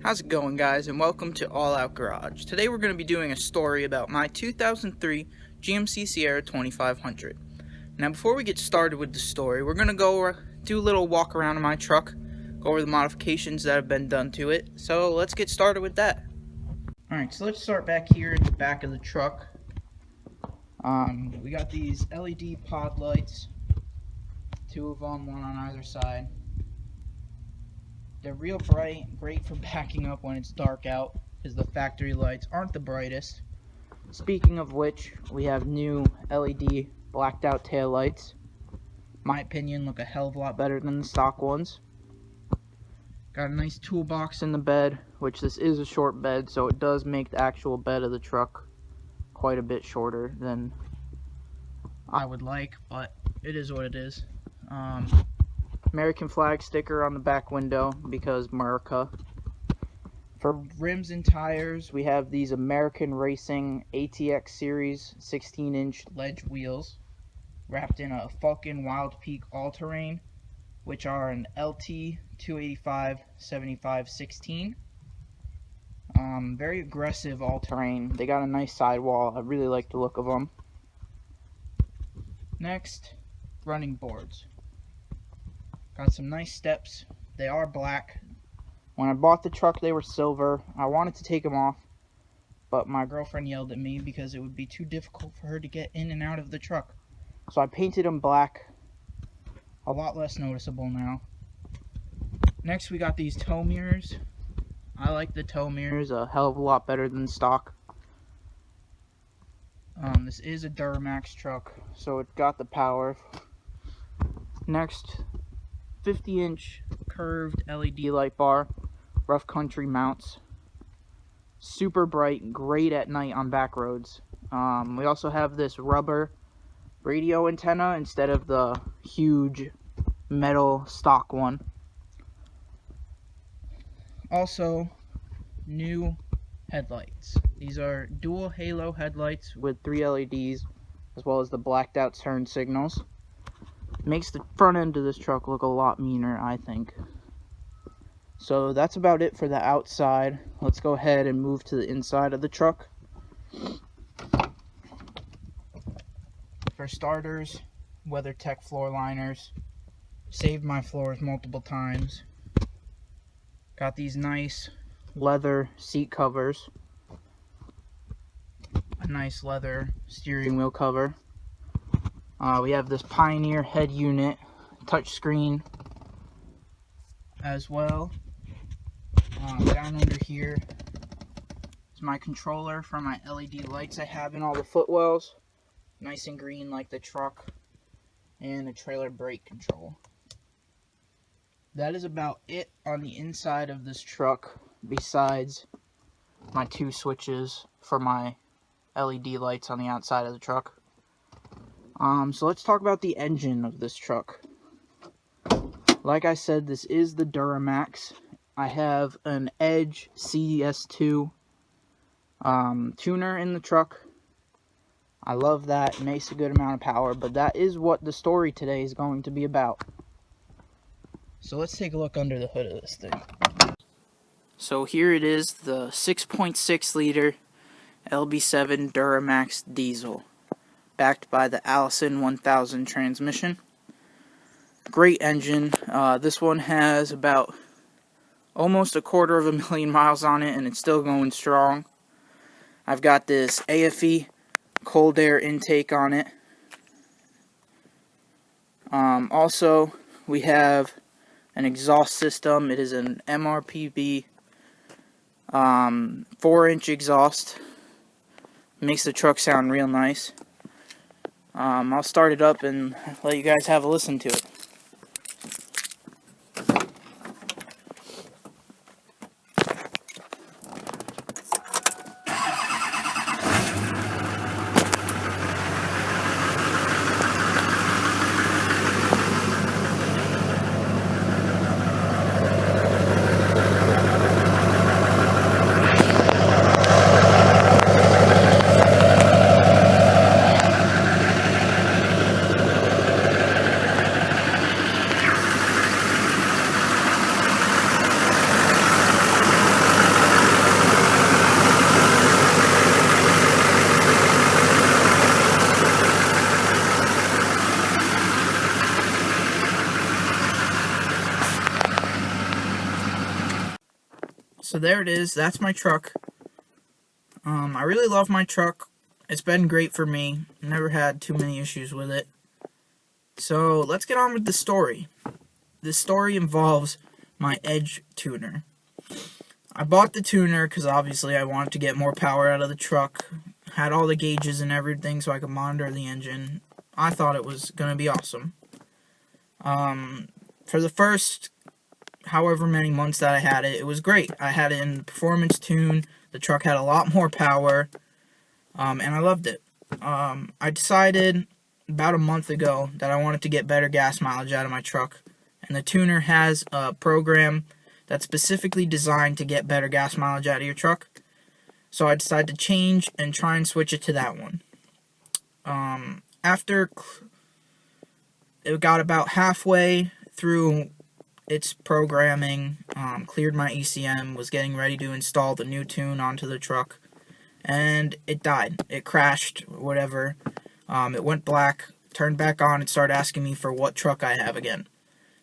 How's it going, guys, and welcome to All Out Garage. Today we're going to be doing a story about my 2003 GMC Sierra 2500. Now before we get started with the story, we're going to go do a little walk around in my truck, go over the modifications that have been done to it. So let's get started with that. Alright, so let's start back here in the back of the truck. We got these LED pod lights, two of them, one on either side. They're real bright, great for backing up when it's dark out, because the factory lights aren't the brightest. Speaking of which, we have new LED blacked out tail lights. My opinion, look a hell of a lot better than the stock ones. Got a nice toolbox in the bed, which this is a short bed, so it does make the actual bed of the truck quite a bit shorter than I would like, but it is what it is. American flag sticker on the back window because America. For rims and tires, we have these American Racing ATX Series 16-inch ledge wheels wrapped in a Falcon Wild Peak all-terrain, which are an LT 285/75/16. Very aggressive all-terrain. They got a nice sidewall. I really like the look of them. Next, running boards. Got some nice steps. They are black. When I bought the truck, they were silver. I wanted to take them off, but my girlfriend yelled at me because it would be too difficult for her to get in and out of the truck. So I painted them black. A lot less noticeable now. Next, we got these tow mirrors. I like the tow mirrors a hell of a lot better than stock. This is a Duramax truck, so it got the power. Next, 50-inch curved LED light bar, rough country mounts, super bright, great at night on back roads. We also have this rubber radio antenna instead of the huge metal stock one. Also, new headlights. These are dual halo headlights with 3 LEDs, as well as the blacked out turn signals. Makes the front end of this truck look a lot meaner, I think. So that's about it for the outside. Let's go ahead and move to the inside of the truck. For starters, WeatherTech floor liners. Saved my floors multiple times. Got these nice leather seat covers. A nice leather steering wheel cover. We have this Pioneer head unit, touchscreen as well. Down under here is my controller for my LED lights I have in all the footwells. Nice and green like the truck. And the trailer brake control. That is about it on the inside of this truck, besides my 2 switches for my LED lights on the outside of the truck. So let's talk about the engine of this truck. Like I said, this is the Duramax. I have an Edge CS2 tuner in the truck. I love that. It makes a good amount of power, but that is what the story today is going to be about. So let's take a look under the hood of this thing. So here it is, the 6.6 liter LB7 Duramax diesel, backed by the Allison 1000 transmission. Great engine. This one has about almost 250,000 miles on it, and it's still going strong. I've got this AFE cold air intake on it. Also, we have an exhaust system. It is an MRPB 4-inch exhaust. Makes the truck sound real nice. I'll start it up and let you guys have a listen to it. So there it is. That's my truck. I really love my truck. It's been great for me. Never had too many issues with it. So let's get on with the story. This story involves my Edge tuner. I bought the tuner because obviously I wanted to get more power out of the truck. Had all the gauges and everything so I could monitor the engine. I thought it was going to be awesome. For the first however many months that I had it, it was great. I had it in performance tune. The truck had a lot more power. And I loved it. I decided about a month ago that I wanted to get better gas mileage out of my truck. And the tuner has a program that's specifically designed to get better gas mileage out of your truck. So I decided to change and try and switch it to that one. After it got about halfway through its programming, cleared my ECM, was getting ready to install the new tune onto the truck, and it died. It crashed, whatever. It went black, turned back on, and started asking me for what truck I have again.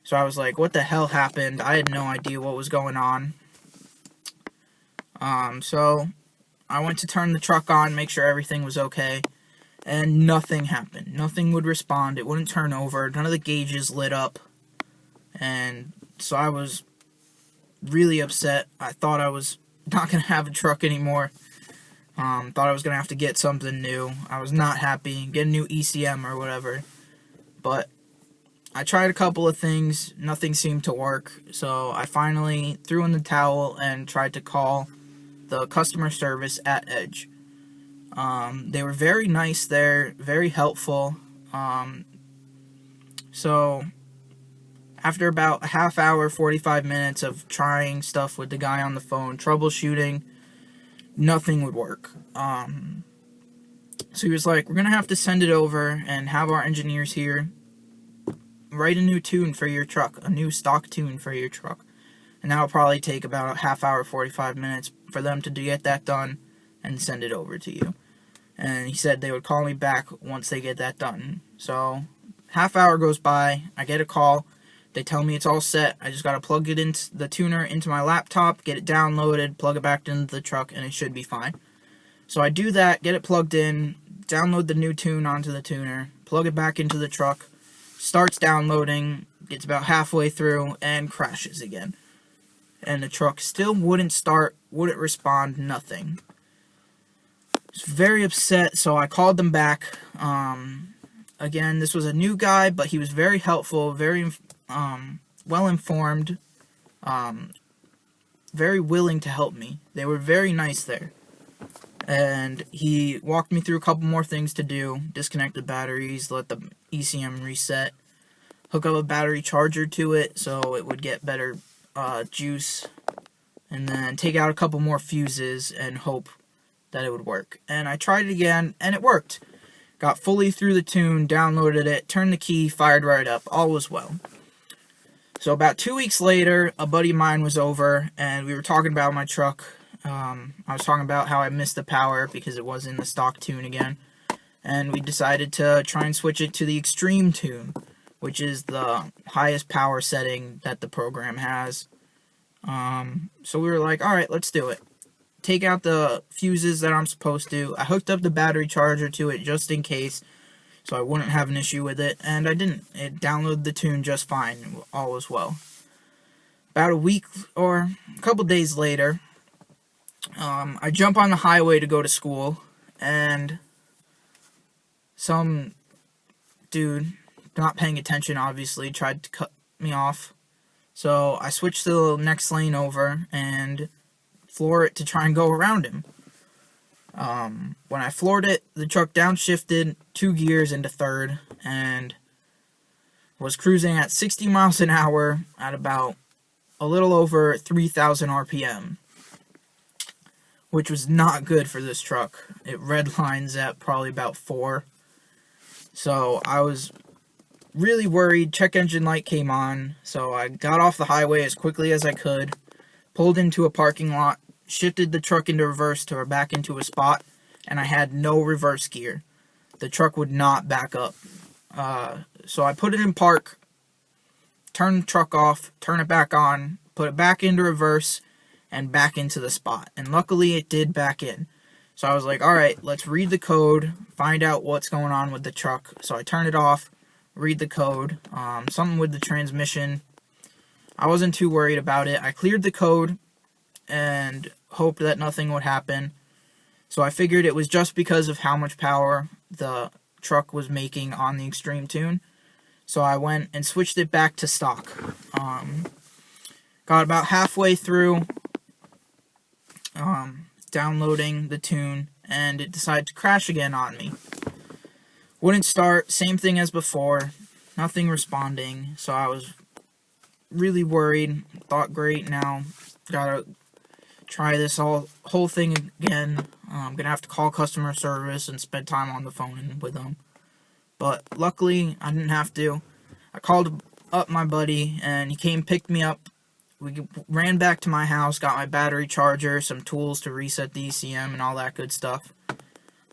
So I was like, what the hell happened? I had no idea what was going on. So I went to turn the truck on, make sure everything was okay, and nothing happened. Nothing would respond. It wouldn't turn over. None of the gauges lit up. And so I was really upset. I thought I was not going to have a truck anymore. Thought I was going to have to get something new. I was not happy. Get a new ECM or whatever. But I tried a couple of things. Nothing seemed to work. So I finally threw in the towel and tried to call the customer service at Edge. They were very nice there. Very helpful. So after about a half hour, 45 minutes of trying stuff with the guy on the phone, troubleshooting, nothing would work. So he was like, we're going to have to send it over and have our engineers here write a new tune for your truck, a new stock tune for your truck. And that'll probably take about a half hour, 45 minutes for them to get that done and send it over to you. And he said they would call me back once they get that done. So half hour goes by, I get a call. They tell me it's all set. I just got to plug it into the tuner into my laptop, get it downloaded, plug it back into the truck, and it should be fine. So I do that, get it plugged in, download the new tune onto the tuner, plug it back into the truck, starts downloading, gets about halfway through, and crashes again. And the truck still wouldn't start, wouldn't respond, nothing. I was very upset, so I called them back. Again, this was a new guy, but he was very helpful, very well-informed, very willing to help me. They were very nice there. And he walked me through a couple more things to do. Disconnect the batteries, let the ECM reset, hook up a battery charger to it so it would get better juice, and then take out a couple more fuses and hope that it would work. And I tried it again, and it worked. Got fully through the tune, downloaded it, turned the key, fired right up. All was well. So about 2 weeks later, a buddy of mine was over, and we were talking about my truck. I was talking about how I missed the power because it was in the stock tune again. And we decided to try and switch it to the extreme tune, which is the highest power setting that the program has. So we were like, alright, let's do it. Take out the fuses that I'm supposed to. I hooked up the battery charger to it just in case, so I wouldn't have an issue with it, and I didn't. It downloaded the tune just fine. All was well. About a week or a couple days later, I jump on the highway to go to school, and some dude, not paying attention obviously, tried to cut me off. So I switched to the next lane over and floor it to try and go around him. When I floored it, the truck downshifted 2 gears into third and was cruising at 60 miles an hour at about a little over 3,000 RPM, which was not good for this truck. It redlines at probably about 4. So I was really worried. Check engine light came on, so I got off the highway as quickly as I could, pulled into a parking lot, shifted the truck into reverse to back into a spot, and I had no reverse gear. The truck would not back up. So I put it in park, turned the truck off, turn it back on, put it back into reverse, and back into the spot. And luckily it did back in. So I was like, alright, let's read the code, find out what's going on with the truck. So I turn it off, read the code, something with the transmission. I wasn't too worried about it. I cleared the code and hoped that nothing would happen. So I figured it was just because of how much power the truck was making on the Extreme Tune. So I went and switched it back to stock. Got about halfway through downloading the tune, and it decided to crash again on me. Wouldn't start, same thing as before, nothing responding, so I was really worried. Thought, great, now gotta try this whole thing again. I'm gonna have to call customer service and spend time on the phone with them. But luckily, I didn't have to. I called up my buddy, and he came, picked me up. We ran back to my house, got my battery charger, some tools to reset the ECM, and all that good stuff.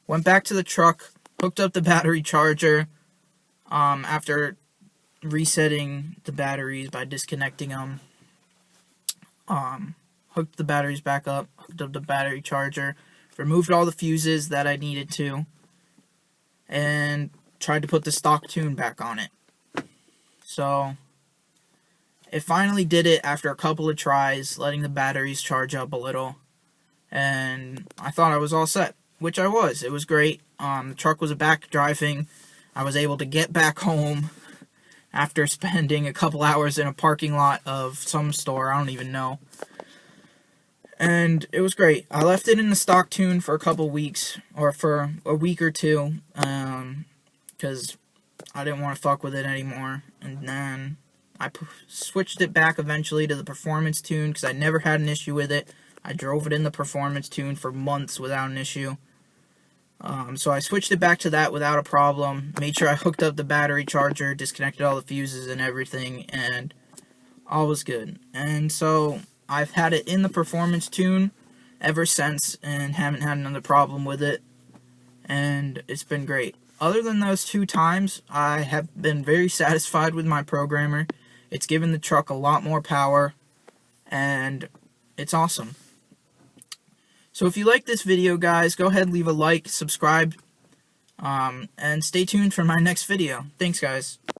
Went back to the truck, hooked up the battery charger, after resetting the batteries by disconnecting them. Hooked the batteries back up, hooked up the battery charger, removed all the fuses that I needed to, and tried to put the stock tune back on it. So it finally did it after a couple of tries, letting the batteries charge up a little, and I thought I was all set, which I was. It was great. The truck was back driving. I was able to get back home after spending a couple hours in a parking lot of some store, I don't even know. And it was great. I left it in the stock tune for a couple weeks, or for a week or two, because I didn't want to fuck with it anymore. And then I switched it back eventually to the performance tune, because I never had an issue with it. I drove it in the performance tune for months without an issue. So I switched it back to that without a problem. Made sure I hooked up the battery charger, disconnected all the fuses and everything, and all was good. And so I've had it in the performance tune ever since, and haven't had another problem with it. And it's been great. Other than those 2 times, I have been very satisfied with my programmer. It's given the truck a lot more power, and it's awesome. So if you like this video, guys, go ahead, leave a like, subscribe, and stay tuned for my next video. Thanks, guys.